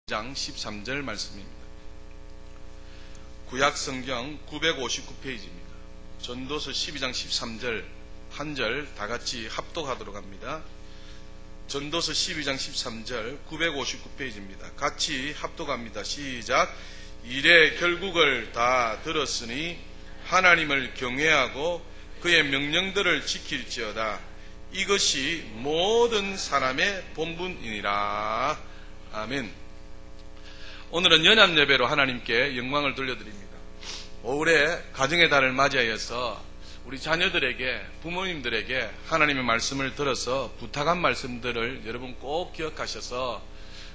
장 13절 말씀입니다. 구약성경 959페이지입니다. 전도서 12장 13절 한 절 다같이 합독하도록 합니다. 전도서 12장 13절 959페이지입니다. 같이 합독합니다. 시작. 이래 결국을 다 들었으니 하나님을 경외하고 그의 명령들을 지킬지어다. 이것이 모든 사람의 본분이니라. 아멘. 오늘은 연합예배로 하나님께 영광을 돌려드립니다. 올해 가정의 달을 맞이하여서 우리 자녀들에게, 부모님들에게 하나님의 말씀을 들어서 부탁한 말씀들을 여러분 꼭 기억하셔서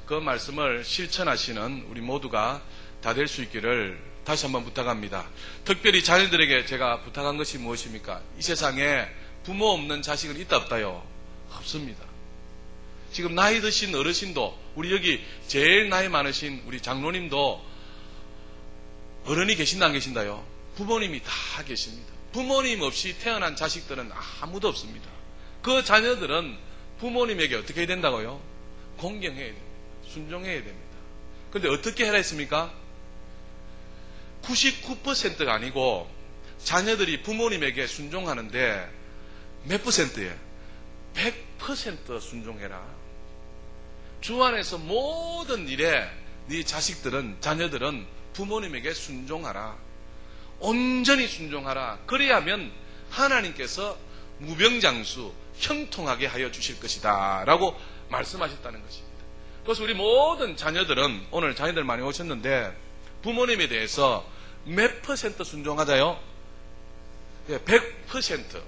그 말씀을 실천하시는 우리 모두가 다 될 수 있기를 다시 한번 부탁합니다. 특별히 자녀들에게 제가 부탁한 것이 무엇입니까? 이 세상에 부모 없는 자식은 있다 없다요? 없습니다. 지금 나이 드신 어르신도, 우리 여기 제일 나이 많으신 우리 장로님도 어른이 계신다 안 계신다요? 부모님이 다 계십니다. 부모님 없이 태어난 자식들은 아무도 없습니다. 그 자녀들은 부모님에게 어떻게 해야 된다고요? 공경해야 됩니다. 순종해야 됩니다. 그런데 어떻게 해라 했습니까? 99%가 아니고 자녀들이 부모님에게 순종하는데 몇 %예요? 100% 순종해라. 주 안에서 모든 일에 네 자식들은, 자녀들은 부모님에게 순종하라. 온전히 순종하라. 그래야면 하나님께서 무병장수, 형통하게 하여 주실 것이다 라고 말씀하셨다는 것입니다. 그래서 우리 모든 자녀들은, 오늘 자녀들 많이 오셨는데 부모님에 대해서 몇 % 순종하자요? 100%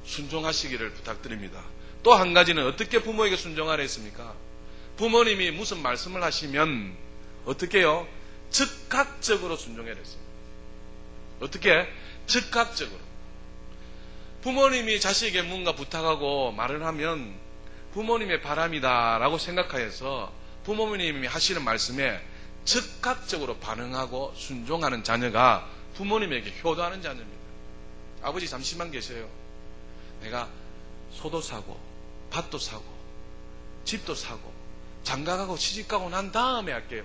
순종하시기를 부탁드립니다. 또 한 가지는 어떻게 부모에게 순종하라 했습니까? 부모님이 무슨 말씀을 하시면 어떻게 해요? 즉각적으로 순종해야 했습니다. 어떻게? 즉각적으로. 부모님이 자식에게 뭔가 부탁하고 말을 하면 부모님의 바람이다 라고 생각하여서 부모님이 하시는 말씀에 즉각적으로 반응하고 순종하는 자녀가 부모님에게 효도하는 자녀입니다. 아버지 잠시만 계세요. 내가 소도 사고 밭도 사고 집도 사고 장가가고 시집가고 난 다음에 할게요.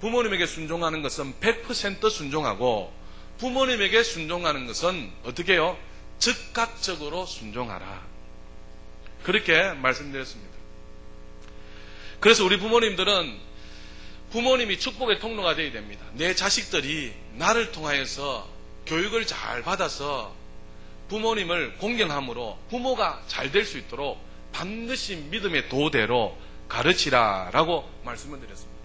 부모님에게 순종하는 것은 100% 순종하고, 부모님에게 순종하는 것은 어떻게 해요? 즉각적으로 순종하라. 그렇게 말씀드렸습니다. 그래서 우리 부모님들은 부모님이 축복의 통로가 되어야 됩니다. 내 자식들이 나를 통하여서 교육을 잘 받아서 부모님을 공경함으로 부모가 잘 될 수 있도록 반드시 믿음의 도대로 가르치라 라고 말씀을 드렸습니다.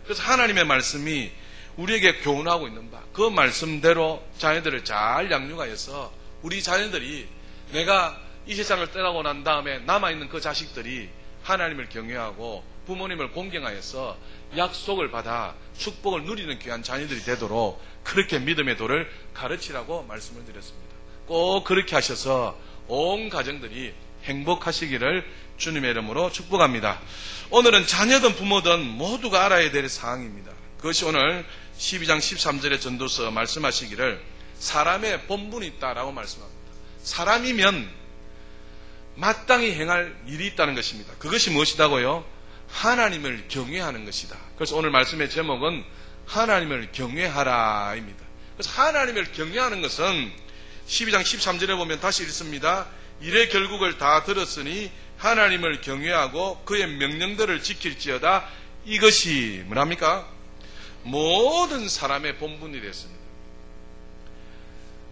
그래서 하나님의 말씀이 우리에게 교훈하고 있는 바, 그 말씀대로 자녀들을 잘 양육하여서 우리 자녀들이, 내가 이 세상을 떠나고 난 다음에 남아있는 그 자식들이 하나님을 경외하고 부모님을 공경하여서 약속을 받아 축복을 누리는 귀한 자녀들이 되도록 그렇게 믿음의 도를 가르치라고 말씀을 드렸습니다. 꼭 그렇게 하셔서 온 가정들이 행복하시기를 주님의 이름으로 축복합니다. 오늘은 자녀든 부모든 모두가 알아야 될 사항입니다. 그것이 오늘 12장 13절의 전도서 말씀하시기를 사람의 본분이 있다라고 말씀합니다. 사람이면 마땅히 행할 일이 있다는 것입니다. 그것이 무엇이다고요? 하나님을 경외하는 것이다. 그래서 오늘 말씀의 제목은 하나님을 경외하라입니다. 그래서 하나님을 경외하는 것은 12장 13절에 보면 다시 읽습니다. 이래 결국을 다 들었으니 하나님을 경외하고 그의 명령들을 지킬지어다. 이것이 뭐랍니까? 모든 사람의 본분이 됐습니다.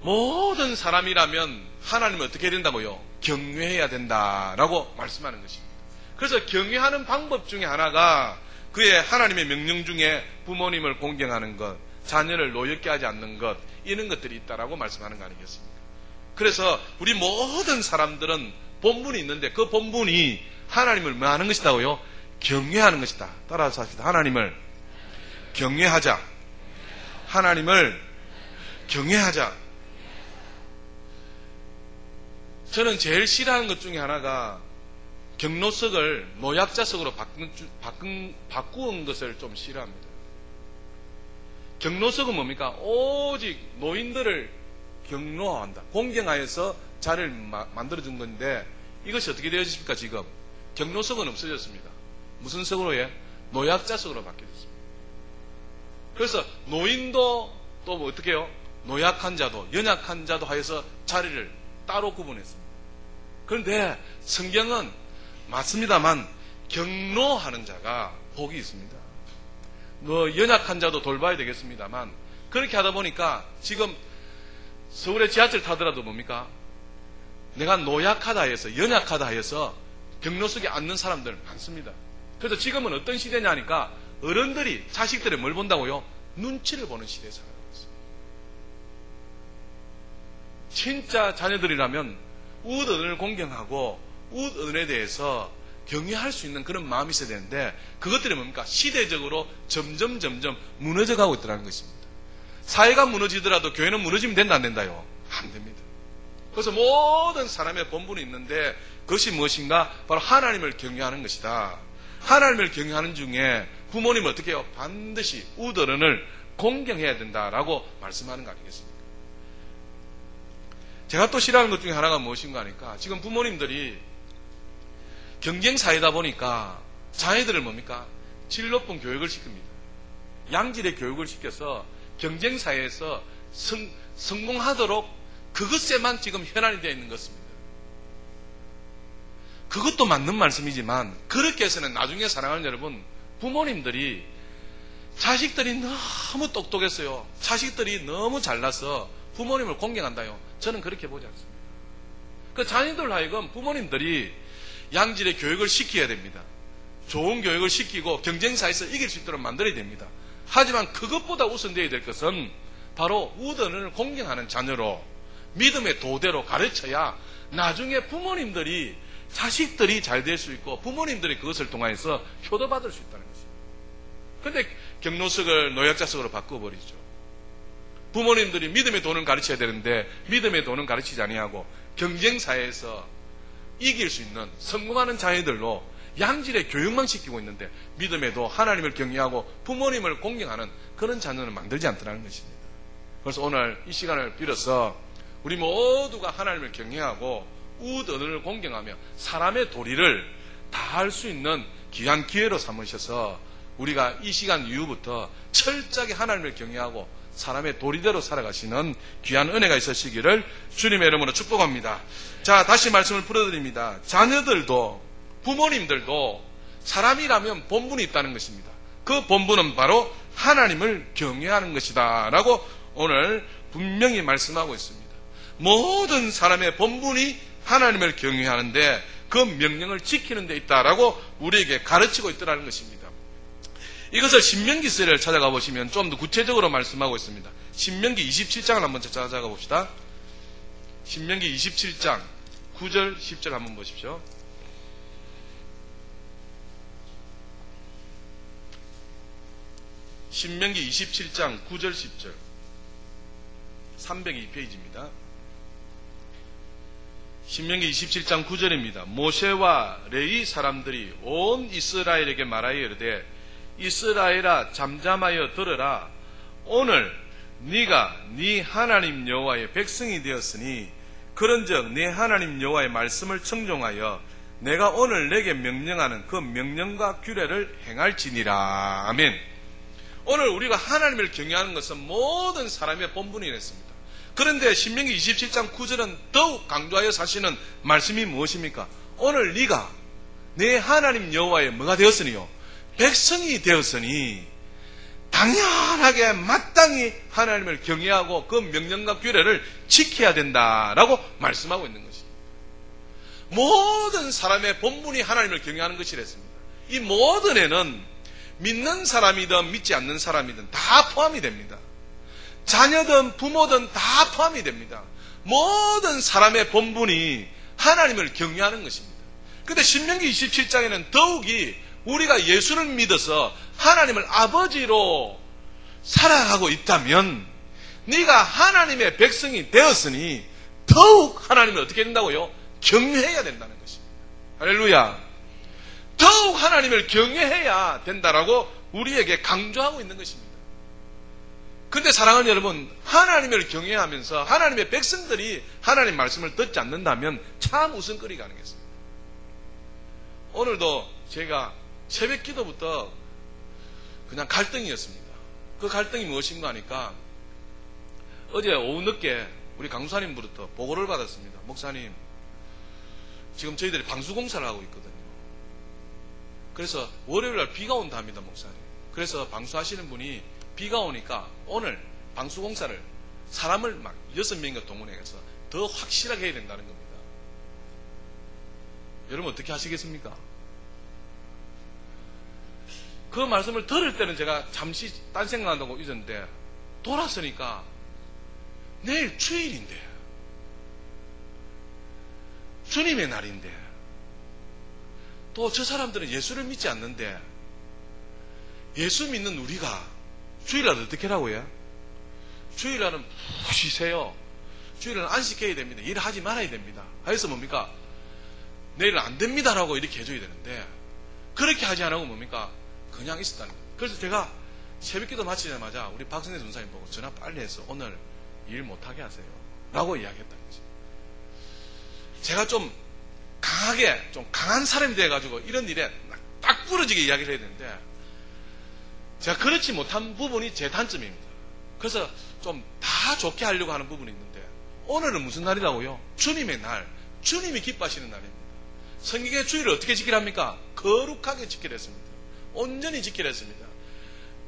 모든 사람이라면 하나님을 어떻게 해야 된다고요? 경외해야 된다라고 말씀하는 것입니다. 그래서 경외하는 방법 중에 하나가 그의 하나님의 명령 중에 부모님을 공경하는 것, 자녀를 노엽게 하지 않는 것, 이런 것들이 있다라고 말씀하는 거 아니겠습니까? 그래서 우리 모든 사람들은 본분이 있는데 그 본분이 하나님을 뭐 하는 것이다고요? 경외하는 것이다. 따라서 합시다. 하나님을 경외하자. 하나님을 경외하자. 저는 제일 싫어하는 것 중에 하나가 경로석을 노약자석으로 바꾼 것을 좀 싫어합니다. 경로석은 뭡니까? 오직 노인들을 경로한다. 공경하여서 자리를 만들어준 건데 이것이 어떻게 되어집니까? 지금 경로석은 없어졌습니다. 무슨 석으로 노약자 석으로 바뀌었습니다. 그래서 노인도 또 뭐 어떻게 해요? 노약한 자도 연약한 자도 하여서 자리를 따로 구분했습니다. 그런데 성경은 맞습니다만 경로하는 자가 복이 있습니다. 연약한 자도 돌봐야 되겠습니다만 그렇게 하다 보니까 지금 서울에 지하철 타더라도 뭡니까? 내가 노약하다 해서 연약하다 해서 경로석에 앉는 사람들 많습니다. 그래서 지금은 어떤 시대냐 하니까 어른들이 자식들이 뭘 본다고요? 눈치를 보는 시대에 살아가고 있습니다. 진짜 자녀들이라면 우드은을 공경하고 우드은에 대해서 경외할 수 있는 그런 마음이 있어야 되는데 그것들이 뭡니까? 시대적으로 점점 무너져가고 있다는 것입니다. 사회가 무너지더라도 교회는 무너지면 된다 안 된다요? 안 됩니다. 그래서 모든 사람의 본분이 있는데 그것이 무엇인가? 바로 하나님을 경외하는 것이다. 하나님을 경외하는 중에 부모님은 어떻게 해요? 반드시 우드른을 공경해야 된다라고 말씀하는 거 아니겠습니까? 제가 또 싫어하는 것 중에 하나가 무엇인가 하니까 지금 부모님들이 경쟁사회다 보니까 자녀들을 뭡니까? 질 높은 교육을 시킵니다. 양질의 교육을 시켜서 경쟁사회에서 성공하도록 그것에만 지금 현안이 되어 있는 것입니다. 그것도 맞는 말씀이지만 그렇게 해서는 나중에 사랑하는 여러분 부모님들이 자식들이 너무 똑똑했어요. 자식들이 너무 잘나서 부모님을 공경한다요. 저는 그렇게 보지 않습니다. 그 자녀들 하여금 부모님들이 양질의 교육을 시켜야 됩니다. 좋은 교육을 시키고 경쟁사에서 이길 수 있도록 만들어야 됩니다. 하지만 그것보다 우선되어야 될 것은 바로 우드은을 공경하는 자녀로 믿음의 도대로 가르쳐야 나중에 부모님들이 자식들이 잘 될 수 있고 부모님들이 그것을 통해서 효도받을 수 있다는 것입니다. 그런데 경로석을 노약자석으로 바꿔버리죠. 부모님들이 믿음의 돈을 가르쳐야 되는데 믿음의 돈은 가르치지 아니하고 경쟁사에서 이길 수 있는 성공하는 자녀들로 양질의 교육만 시키고 있는데 믿음에도 하나님을 경외하고 부모님을 공경하는 그런 자녀는 만들지 않더라는 것입니다. 그래서 오늘 이 시간을 빌어서 우리 모두가 하나님을 경외하고 우드은을 공경하며 사람의 도리를 다할 수 있는 귀한 기회로 삼으셔서 우리가 이 시간 이후부터 철저하게 하나님을 경외하고 사람의 도리대로 살아가시는 귀한 은혜가 있으시기를 주님의 이름으로 축복합니다. 자, 다시 말씀을 풀어드립니다. 자녀들도 부모님들도 사람이라면 본분이 있다는 것입니다. 그 본분은 바로 하나님을 경외하는 것이다 라고 오늘 분명히 말씀하고 있습니다. 모든 사람의 본분이 하나님을 경외하는데 그 명령을 지키는 데 있다라고 우리에게 가르치고 있다는 것입니다. 이것을 신명기서를 찾아가 보시면 좀 더 구체적으로 말씀하고 있습니다. 신명기 27장을 한번 찾아가 봅시다. 신명기 27장 9절 10절 한번 보십시오. 신명기 27장 9절 10절 302페이지입니다. 신명기 27장 9절입니다. 모세와 레위 사람들이 온 이스라엘에게 말하여 이르되 이스라엘아 잠잠하여 들으라. 오늘 네가 네 하나님 여호와의 백성이 되었으니 그런즉 네 하나님 여호와의 말씀을 청종하여 내가 오늘 내게 명령하는 그 명령과 규례를 행할지니라. 아멘. 오늘 우리가 하나님을 경외하는 것은 모든 사람의 본분이랬습니다. 그런데 신명기 27장 9절은 더욱 강조하여 사시는 말씀이 무엇입니까? 오늘 네가 내 하나님 여호와의 뭐가 되었으니요? 백성이 되었으니 당연하게 마땅히 하나님을 경외하고 그 명령과 규례를 지켜야 된다라고 말씀하고 있는 것입니다. 모든 사람의 본분이 하나님을 경외하는 것이랬습니다. 이 모든에는 믿는 사람이든 믿지 않는 사람이든 다 포함이 됩니다. 자녀든 부모든 다 포함이 됩니다. 모든 사람의 본분이 하나님을 경외하는 것입니다. 그런데 신명기 27장에는 더욱이 우리가 예수를 믿어서 하나님을 아버지로 살아가고 있다면 네가 하나님의 백성이 되었으니 더욱 하나님을 어떻게 된다고요? 경외해야 된다는 것입니다. 할렐루야. 더욱 하나님을 경외해야 된다라고 우리에게 강조하고 있는 것입니다. 그런데 사랑하는 여러분, 하나님을 경외하면서 하나님의 백성들이 하나님 말씀을 듣지 않는다면 참 웃음거리가 아니겠습니까? 오늘도 제가 새벽 기도부터 그냥 갈등이었습니다. 그 갈등이 무엇인가 하니까 어제 오후 늦게 우리 강수사님부터 보고를 받았습니다. 목사님, 지금 저희들이 방수공사를 하고 있거든요. 그래서 월요일날 비가 온다 합니다, 목사님. 그래서 방수하시는 분이 비가 오니까 오늘 방수공사를 사람을 막 6명인가 동원해서 더 확실하게 해야 된다는 겁니다. 여러분 어떻게 하시겠습니까? 그 말씀을 들을 때는 제가 잠시 딴 생각한다고 잊었는데 돌아서니까 내일 주일인데, 주님의 날인데, 또 저 사람들은 예수를 믿지 않는데 예수 믿는 우리가 주일날 어떻게 하라고요? 주일날은 쉬세요. 주일날은 안식해야 됩니다. 일하지 말아야 됩니다. 그래서 뭡니까? 내일은 안 됩니다라고 이렇게 해줘야 되는데 그렇게 하지 않고 뭡니까? 그냥 있었다는 거예요. 그래서 제가 새벽기도 마치자마자 우리 박성대 전사님 보고 전화 빨리 해서 오늘 일 못하게 하세요 라고 이야기했다는 거죠. 제가 좀 강하게, 좀 강한 사람이 돼가지고 이런 일에 딱 부러지게 이야기를 해야 되는데 제가 그렇지 못한 부분이 제 단점입니다. 그래서 좀 다 좋게 하려고 하는 부분이 있는데 오늘은 무슨 날이라고요? 주님의 날, 주님이 기뻐하시는 날입니다. 성경의 주일을 어떻게 지키랍니까? 거룩하게 지키라 했습니다. 온전히 지키라 했습니다.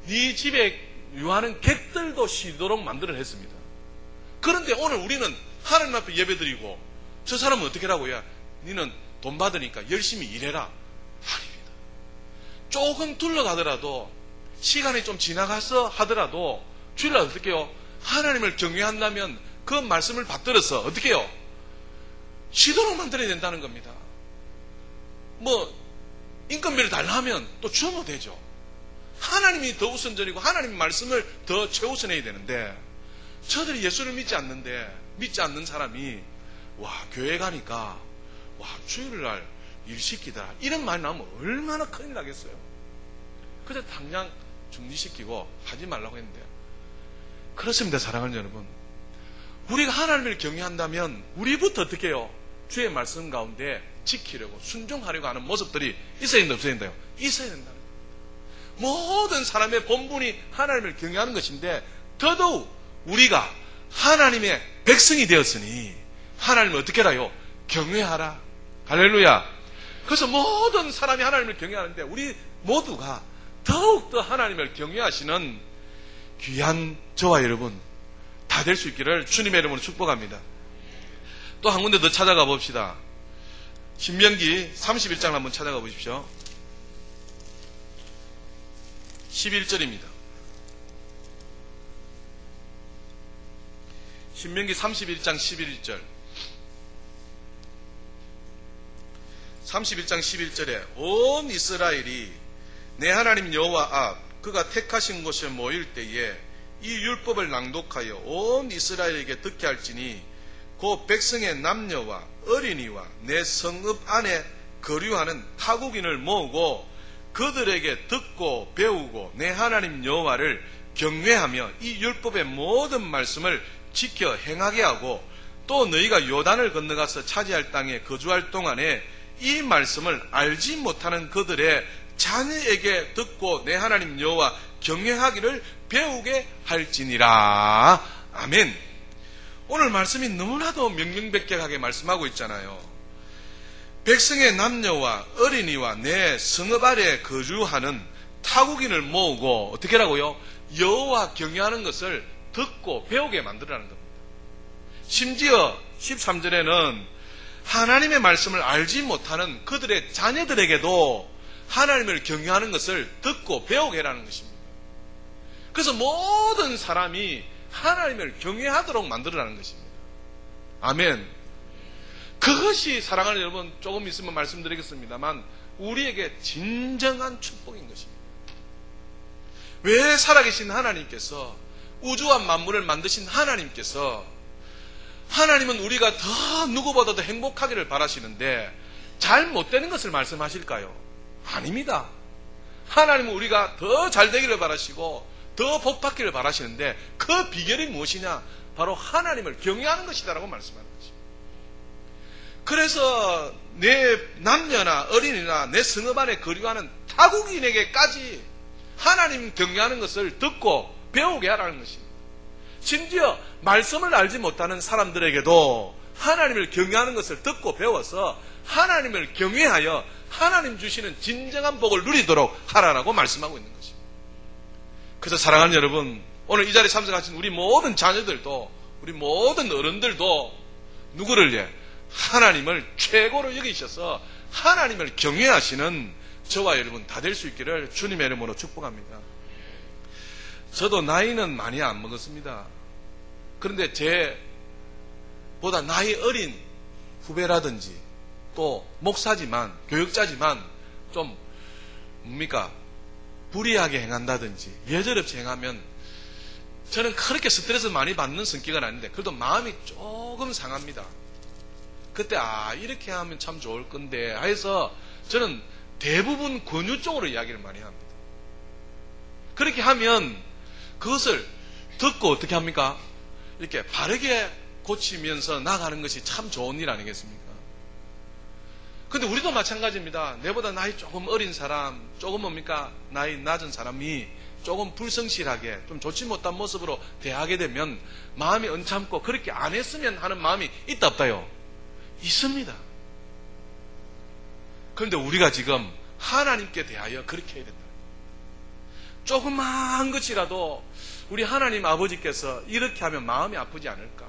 네 집에 유하는 객들도 쉬도록 만들어 했습니다. 그런데 오늘 우리는 하나님 앞에 예배드리고 저 사람은 어떻게 하라고요? 너는 돈 받으니까 열심히 일해라. 아닙니다. 조금 둘러가더라도 시간이 좀 지나가서 하더라도 주일날 어떻게 해요? 하나님을 경외한다면 그 말씀을 받들어서 어떻게 해요? 쉬도록 만들어야 된다는 겁니다. 뭐 인건비를 달라 하면 또 주면 되죠. 하나님이 더 우선적이고 하나님의 말씀을 더 최우선해야 되는데 저들이 예수를 믿지 않는 사람이 와 교회 가니까 와 주일날 일 시키더라 이런 말이 나오면 얼마나 큰일 나겠어요. 그래서 당장 중지시키고 하지 말라고 했는데 그렇습니다. 사랑하는 여러분, 우리가 하나님을 경외한다면 우리부터 어떻게 해요? 주의 말씀 가운데 지키려고 순종하려고 하는 모습들이 있어야 된다 없어야 된다요? 있어야 된다는 겁니다. 모든 사람의 본분이 하나님을 경외하는 것인데 더더욱 우리가 하나님의 백성이 되었으니 하나님을 어떻게 하라요? 경외하라. 할렐루야. 그래서 모든 사람이 하나님을 경외하는데 우리 모두가 더욱더 하나님을 경외하시는 귀한 저와 여러분 다 될 수 있기를 주님의 이름으로 축복합니다. 또 한 군데 더 찾아가 봅시다. 신명기 31장 한번 찾아가 보십시오. 11절입니다. 신명기 31장 11절. 31장 11절에 온 이스라엘이 내 하나님 여호와 앞 그가 택하신 곳에 모일 때에 이 율법을 낭독하여 온 이스라엘에게 듣게 할지니 그 백성의 남녀와 어린이와 내 성읍 안에 거류하는 타국인을 모으고 그들에게 듣고 배우고 내 하나님 여호와를 경외하며 이 율법의 모든 말씀을 지켜 행하게 하고 또 너희가 요단을 건너가서 차지할 땅에 거주할 동안에 이 말씀을 알지 못하는 그들의 자녀에게 듣고 내 하나님 여호와 경외하기를 배우게 할지니라. 아멘. 오늘 말씀이 너무나도 명명백백하게 말씀하고 있잖아요. 백성의 남녀와 어린이와 내 성읍 아래 거주하는 타국인을 모으고 어떻게 하라고요? 여호와 경외하는 것을 듣고 배우게 만들라는 겁니다. 심지어 13절에는 하나님의 말씀을 알지 못하는 그들의 자녀들에게도 하나님을 경외하는 것을 듣고 배우게 하라는 것입니다. 그래서 모든 사람이 하나님을 경외하도록 만들어라는 것입니다. 아멘. 그것이 사랑하는 여러분 조금 있으면 말씀드리겠습니다만 우리에게 진정한 축복인 것입니다. 왜 살아계신 하나님께서 우주와 만물을 만드신 하나님께서 하나님은 우리가 더 누구보다도 행복하기를 바라시는데 잘 못되는 것을 말씀하실까요? 아닙니다. 하나님은 우리가 더 잘되기를 바라시고 더 복받기를 바라시는데 그 비결이 무엇이냐? 바로 하나님을 경외하는 것이다라고 말씀하는 것입니다. 그래서 내 남녀나 어린이나 내 성읍 안에 거류하는 타국인에게까지 하나님 경외하는 것을 듣고 배우게 하라는 것입니다. 심지어 말씀을 알지 못하는 사람들에게도 하나님을 경외하는 것을 듣고 배워서 하나님을 경외하여 하나님 주시는 진정한 복을 누리도록 하라라고 말씀하고 있는 것입니다. 그래서 사랑하는 여러분, 오늘 이 자리에 참석하신 우리 모든 자녀들도, 우리 모든 어른들도 누구를 하나님을 최고로 여기셔서 하나님을 경외하시는 저와 여러분 다 될 수 있기를 주님의 이름으로 축복합니다. 저도 나이는 많이 안 먹었습니다. 그런데 보다 나이 어린 후배라든지 또 목사지만, 교육자지만 좀 불이하게 행한다든지 예절없이 행하면 저는 그렇게 스트레스 많이 받는 성격은 아닌데 그래도 마음이 조금 상합니다. 그때 이렇게 하면 참 좋을 건데 해서 저는 대부분 권유 쪽으로 이야기를 많이 합니다. 그렇게 하면 그것을 듣고 어떻게 합니까? 이렇게 바르게 고치면서 나가는 것이 참 좋은 일 아니겠습니까? 근데 우리도 마찬가지입니다. 내보다 나이 조금 어린 사람, 조금 나이 낮은 사람이 조금 불성실하게 좀 좋지 못한 모습으로 대하게 되면 마음이 언짢고 그렇게 안 했으면 하는 마음이 있다 없다요? 있습니다. 그런데 우리가 지금 하나님께 대하여 그렇게 해야 된다. 조그마한 것이라도 우리 하나님 아버지께서 이렇게 하면 마음이 아프지 않을까?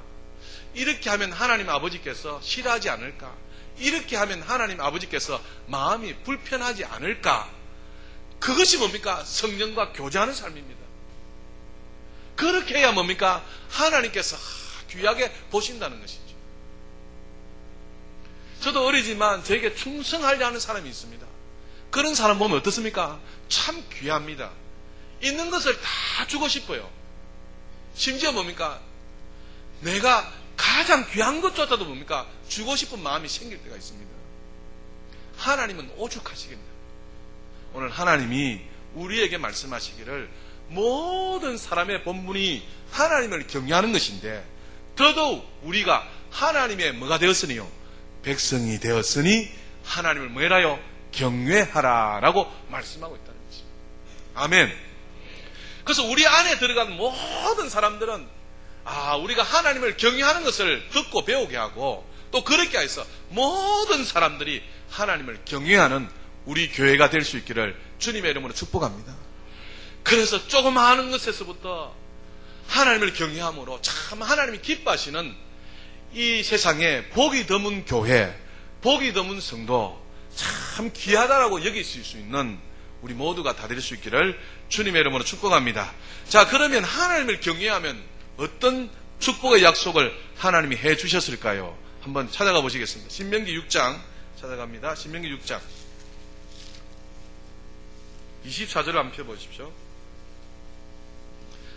이렇게 하면 하나님 아버지께서 싫어하지 않을까? 이렇게 하면 하나님 아버지께서 마음이 불편하지 않을까? 그것이 뭡니까? 성령과 교제하는 삶입니다. 그렇게 해야 뭡니까? 하나님께서 귀하게 보신다는 것이죠. 저도 어리지만 저에게 충성하려 하는 사람이 있습니다. 그런 사람 보면 어떻습니까? 참 귀합니다. 있는 것을 다 주고 싶어요. 심지어 뭡니까? 내가 가장 귀한 것조차도 뭡니까? 주고 싶은 마음이 생길 때가 있습니다. 하나님은 오죽하시겠냐. 오늘 하나님이 우리에게 말씀하시기를 모든 사람의 본분이 하나님을 경외하는 것인데 더더욱 우리가 하나님의 뭐가 되었으니요? 백성이 되었으니 하나님을 뭐해라요? 경외하라 라고 말씀하고 있다는 것입니다. 아멘. 그래서 우리 안에 들어간 모든 사람들은 우리가 하나님을 경외하는 것을 듣고 배우게 하고 또 그렇게 해서 모든 사람들이 하나님을 경외하는 우리 교회가 될 수 있기를 주님의 이름으로 축복합니다. 그래서 조금 하는 것에서부터 하나님을 경외함으로 참 하나님이 기뻐하시는 이 세상에 복이 드문 교회, 복이 드문 성도, 참 귀하다라고 여길 수 있는 우리 모두가 다 될 수 있기를 주님의 이름으로 축복합니다. 자, 그러면 하나님을 경외하면 어떤 축복의 약속을 하나님이 해 주셨을까요? 한번 찾아가 보시겠습니다. 신명기 6장 찾아갑니다. 신명기 6장 24절을 한번 펴보십시오.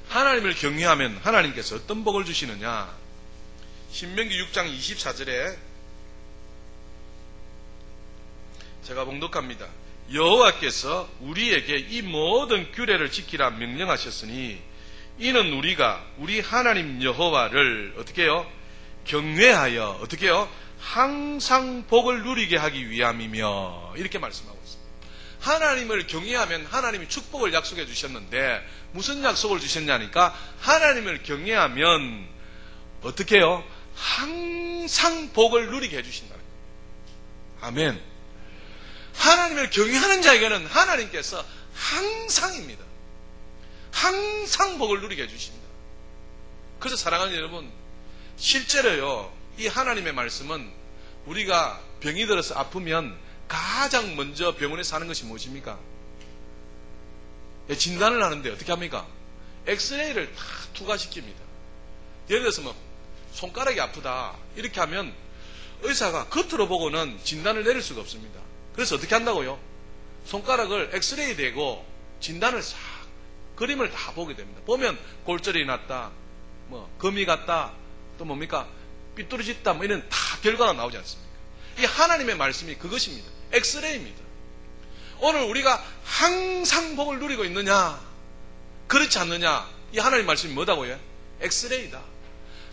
하나님을 경외하면 하나님께서 어떤 복을 주시느냐? 신명기 6장 24절에 제가 봉독합니다. 여호와께서 우리에게 이 모든 규례를 지키라 명령하셨으니 이는 우리가 우리 하나님 여호와를 어떻게 해요? 경외하여 어떻게 해요? 항상 복을 누리게 하기 위함이며 이렇게 말씀하고 있습니다. 하나님을 경외하면 하나님이 축복을 약속해 주셨는데 무슨 약속을 주셨냐니까 하나님을 경외하면 어떻게 해요? 항상 복을 누리게 해주신다는 거예요. 아멘. 하나님을 경외하는 자에게는 하나님께서 항상입니다. 항상 복을 누리게 해주십니다. 그래서 사랑하는 여러분, 실제로요, 이 하나님의 말씀은 우리가 병이 들어서 아프면 가장 먼저 병원에서 하는 것이 무엇입니까? 진단을 하는데 어떻게 합니까? 엑스레이를 다 투과시킵니다. 예를 들어서 손가락이 아프다 이렇게 하면 의사가 겉으로 보고는 진단을 내릴 수가 없습니다. 그래서 어떻게 한다고요? 손가락을 엑스레이 대고 진단을 싹 그림을 다 보게 됩니다. 보면 골절이 났다, 금이 갔다, 또 뭡니까? 삐뚤어졌다, 이런 다 결과가 나오지 않습니까? 이 하나님의 말씀이 그것입니다. 엑스레이입니다. 오늘 우리가 항상 복을 누리고 있느냐? 그렇지 않느냐? 이 하나님 말씀이 뭐다고요? 엑스레이다.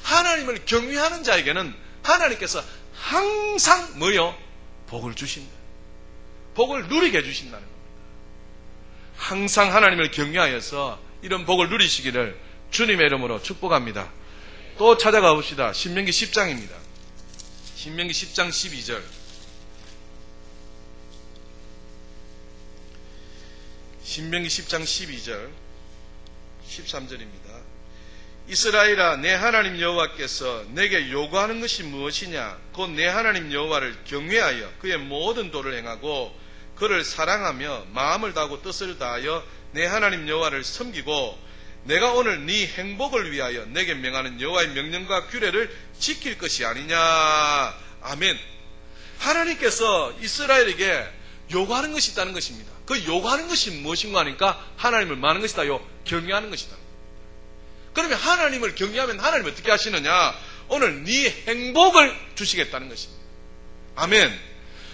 하나님을 경외하는 자에게는 하나님께서 항상 뭐요? 복을 주신다. 복을 누리게 해주신다는 겁니다. 항상 하나님을 경외하여서 이런 복을 누리시기를 주님의 이름으로 축복합니다. 또 찾아가 봅시다. 신명기 10장입니다. 신명기 10장 12절. 신명기 10장 12절 13절입니다. 이스라엘아, 내 하나님 여호와께서 내게 요구하는 것이 무엇이냐? 곧 내 하나님 여호와를 경외하여 그의 모든 도를 행하고 그를 사랑하며 마음을 다하고 뜻을 다하여 내 하나님 여호와를 섬기고 내가 오늘 네 행복을 위하여 내게 명하는 여호와의 명령과 규례를 지킬 것이 아니냐. 아멘. 하나님께서 이스라엘에게 요구하는 것이 있다는 것입니다. 그 요구하는 것이 무엇인가 하니까 하나님을 많은 것이다요, 경외하는 것이다. 그러면 하나님을 경외하면 하나님이 어떻게 하시느냐? 오늘 네 행복을 주시겠다는 것입니다. 아멘.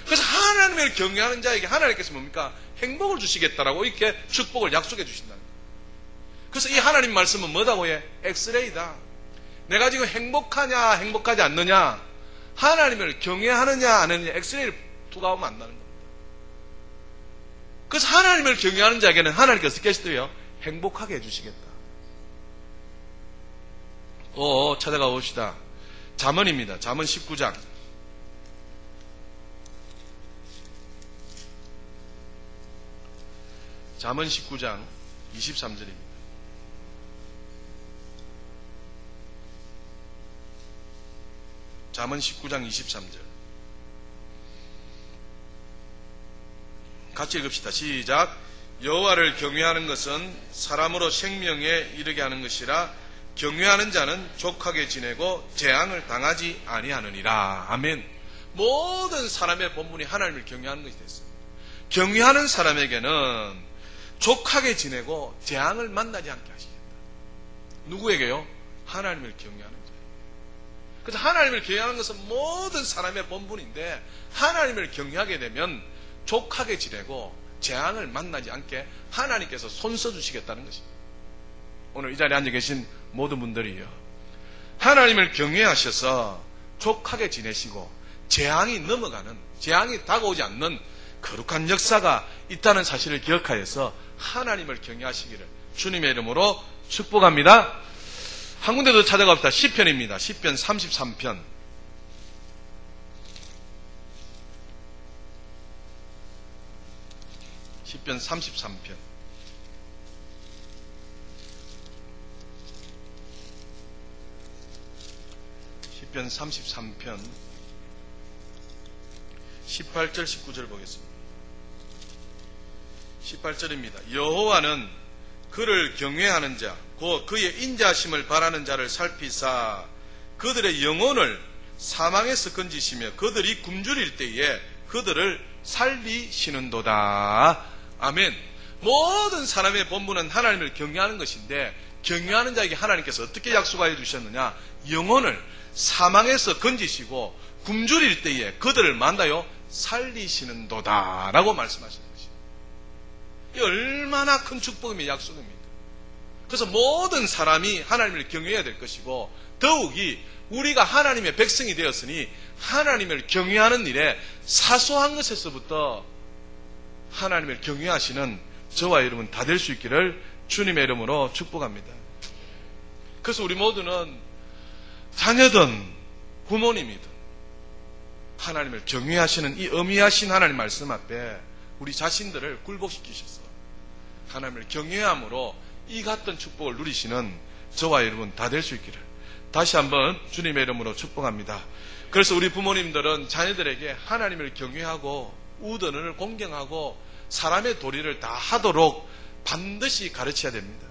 그래서 하나님을 경외하는 자에게 하나님께서 뭡니까? 행복을 주시겠다라고 이렇게 축복을 약속해 주신다는 거예요. 그래서 이 하나님 말씀은 뭐다고 해? 엑스레이다. 내가 지금 행복하냐 행복하지 않느냐, 하나님을 경외하느냐 안 하느냐, 엑스레이를 투과하면 안다는 겁니다. 그래서 하나님을 경외하는 자에게는 하나님께서 어떻게 하시더요? 행복하게 해주시겠다. 또 찾아가 봅시다. 잠언입니다. 잠언 19장. 잠언 19장 23절입니다. 잠언 19장 23절. 같이 읽읍시다. 시작. 여호와를 경외하는 것은 사람으로 생명에 이르게 하는 것이라 경외하는 자는 족하게 지내고 재앙을 당하지 아니하느니라. 아멘. 모든 사람의 본분이 하나님을 경외하는 것이 됐습니다. 경외하는 사람에게는 족하게 지내고 재앙을 만나지 않게 하시겠다. 누구에게요? 하나님을 경외하는 자에게. 그래서 하나님을 경외하는 것은 모든 사람의 본분인데 하나님을 경외하게 되면 족하게 지내고 재앙을 만나지 않게 하나님께서 손써 주시겠다는 것입니다. 오늘 이 자리에 앉아 계신 모든 분들이요, 하나님을 경외하셔서 족하게 지내시고 재앙이 넘어가는, 재앙이 다가오지 않는 거룩한 역사가 있다는 사실을 기억하여서 하나님을 경외하시기를 주님의 이름으로 축복합니다. 한 군데 더 찾아갑시다. 시편입니다. 시편 33편. 시편 33편. 시편 33편 18절 19절 보겠습니다. 18절입니다. 여호와는 그를 경외하는 자, 곧 그의 인자심을 바라는 자를 살피사 그들의 영혼을 사망에서 건지시며 그들이 굶주릴 때에 그들을 살리시는도다. 아멘. 모든 사람의 본분은 하나님을 경외하는 것인데 경외하는 자에게 하나님께서 어떻게 약속하여 주셨느냐? 영혼을 사망에서 건지시고 굶주릴 때에 그들을 만나요 살리시는도다 라고 말씀하시는 것입니다. 이 얼마나 큰 축복이며 약속입니다. 그래서 모든 사람이 하나님을 경외해야 될 것이고 더욱이 우리가 하나님의 백성이 되었으니 하나님을 경외하는 일에 사소한 것에서부터 하나님을 경외하시는 저와 여러분 다 될 수 있기를 주님의 이름으로 축복합니다. 그래서 우리 모두는 자녀든 부모님이든 하나님을 경외하시는 이 어미하신 하나님 말씀 앞에 우리 자신들을 굴복시키셔서 하나님을 경외함으로 이 같은 축복을 누리시는 저와 여러분 다 될 수 있기를 다시 한번 주님의 이름으로 축복합니다. 그래서 우리 부모님들은 자녀들에게 하나님을 경외하고 우던을 공경하고 사람의 도리를 다 하도록 반드시 가르쳐야 됩니다.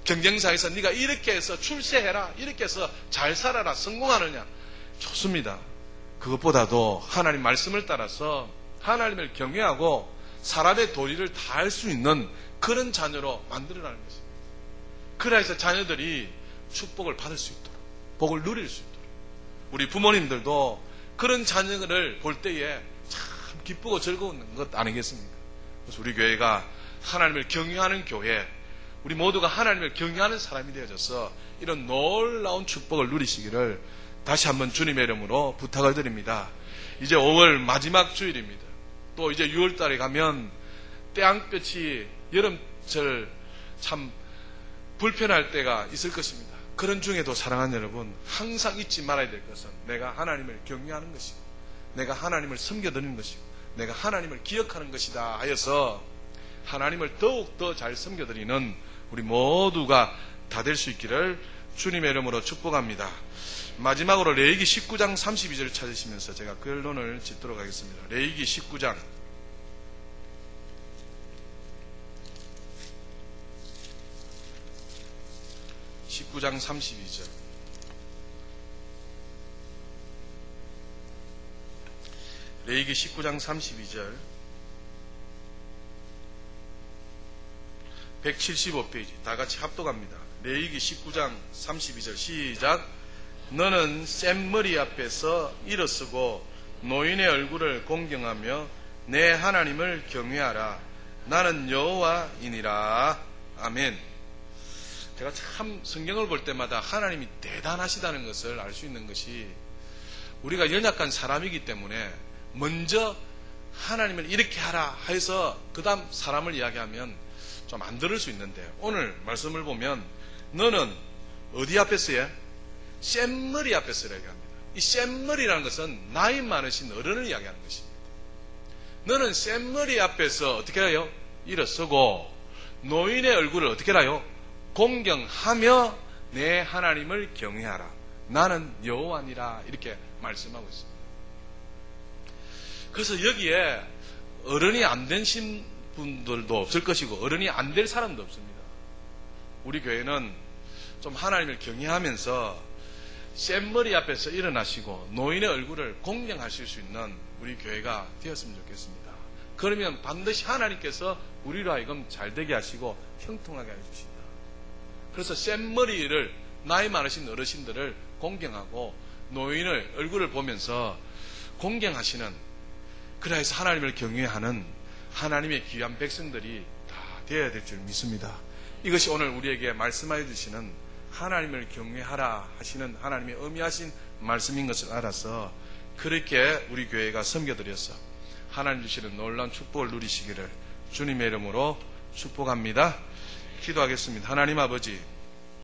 경쟁사에서 네가 이렇게 해서 출세해라, 이렇게 해서 잘 살아라, 성공하느냐, 좋습니다. 그것보다도 하나님 말씀을 따라서 하나님을 경외하고 사람의 도리를 다 할 수 있는 그런 자녀로 만들어라는 것입니다. 그래서 자녀들이 축복을 받을 수 있도록, 복을 누릴 수 있도록 우리 부모님들도 그런 자녀를 볼 때에 참 기쁘고 즐거운 것 아니겠습니까? 그래서 우리 교회가 하나님을 경외하는 교회, 우리 모두가 하나님을 경외하는 사람이 되어져서 이런 놀라운 축복을 누리시기를 다시 한번 주님의 이름으로 부탁을 드립니다. 이제 5월 마지막 주일입니다. 또 이제 6월 달에 가면 태양볕이 여름철 참 불편할 때가 있을 것입니다. 그런 중에도 사랑하는 여러분, 항상 잊지 말아야 될 것은 내가 하나님을 경외하는 것이고 내가 하나님을 섬겨드리는 것이고 내가 하나님을 기억하는 것이다 하여서 하나님을 더욱 더 잘 섬겨드리는 우리 모두가 다 될 수 있기를 주님의 이름으로 축복합니다. 마지막으로 레위기 19장 32절을 찾으시면서 제가 결론을 짓도록 하겠습니다. 레위기 19장 32절. 레위기 19장 32절 175페이지 다 같이 합독합니다. 레위기 19장 32절 시작. 너는 센 머리 앞에서 일어서고 노인의 얼굴을 공경하며 내 하나님을 경외하라. 나는 여호와이니라. 아멘. 제가 참 성경을 볼 때마다 하나님이 대단하시다는 것을 알 수 있는 것이 우리가 연약한 사람이기 때문에 먼저 하나님을 이렇게 하라 해서 그 다음 사람을 이야기하면 좀 안 들을 수 있는데 오늘 말씀을 보면 너는 어디 앞에서요? 센 머리 앞에서 이야기합니다. 이 센 머리라는 것은 나이 많으신 어른을 이야기하는 것입니다. 너는 센 머리 앞에서 어떻게 해요? 일어서고 노인의 얼굴을 어떻게 해요? 공경하며 내 하나님을 경외하라. 나는 여호와니라. 이렇게 말씀하고 있습니다. 그래서 여기에 어른이 안 되신 분들도 없을 것이고 어른이 안 될 사람도 없습니다. 우리 교회는 좀 하나님을 경외하면서 센 머리 앞에서 일어나시고 노인의 얼굴을 공경하실 수 있는 우리 교회가 되었으면 좋겠습니다. 그러면 반드시 하나님께서 우리로 하여금 잘되게 하시고 형통하게 해주신다. 그래서 센 머리를 나이 많으신 어르신들을 공경하고 노인의 얼굴을 보면서 공경하시는, 그래서 하나님을 경외하는 하나님의 귀한 백성들이 다 되어야 될 줄 믿습니다. 이것이 오늘 우리에게 말씀하여 주시는 하나님을 경외하라 하시는 하나님의 의미하신 말씀인 것을 알아서 그렇게 우리 교회가 섬겨드려서 하나님 주시는 놀라운 축복을 누리시기를 주님의 이름으로 축복합니다. 기도하겠습니다. 하나님 아버지,